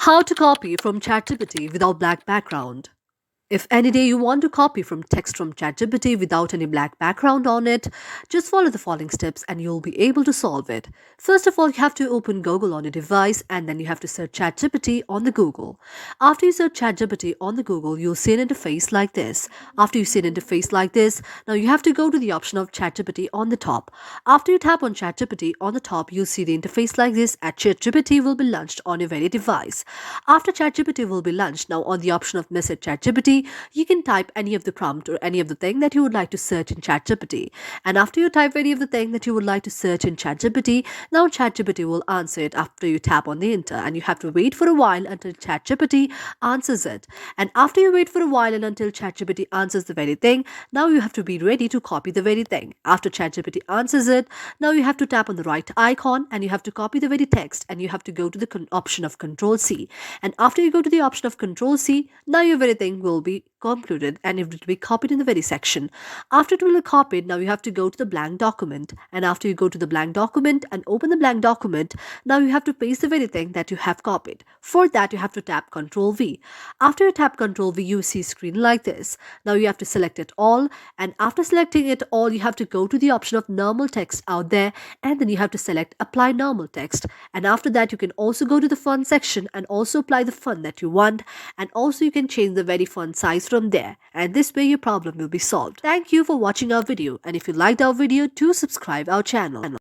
How to copy from ChatGPT without black background. If any day you want to copy from text from ChatGPT without any black background on it, just follow the following steps and you'll be able to solve it. First of all, you have to open Google on your device and then you have to search ChatGPT on the Google. After you search ChatGPT on the Google, you'll see an interface like this. After you see an interface like this, now you have to go to the option of ChatGPT on the top. After you tap on ChatGPT on the top, you'll see the interface like this and ChatGPT will be launched on your very device. After ChatGPT will be launched, now on the option of message ChatGPT, you can type any of the prompt or any of the thing that you would like to search in ChatGPT. And after you type any of the thing that you would like to search in ChatGPT, now ChatGPT will answer it after you tap on the enter, and you have to wait for a while until ChatGPT answers it. And after you wait for a while and until ChatGPT answers the very thing, now you have to be ready to copy the very thing. After ChatGPT answers it, now you have to tap on the right icon and you have to copy the very text and you have to go to the option of Control C. And after you go to the option of Control C, now your very thing will be concluded and it will be copied in the very section. After it will be copied, now you have to go to the blank document. And after you go to the blank document and open the blank document, now you have to paste the very thing that you have copied. For that, you have to tap Control V. After you tap Control V, you see a screen like this. Now you have to select it all. And after selecting it all, you have to go to the option of normal text out there. And then you have to select Apply Normal Text. And after that, you can also go to the font section and also apply the font that you want. And also you can change the very font size from there, and this way your problem will be solved. Thank you for watching our video, and if you liked our video, do subscribe our channel.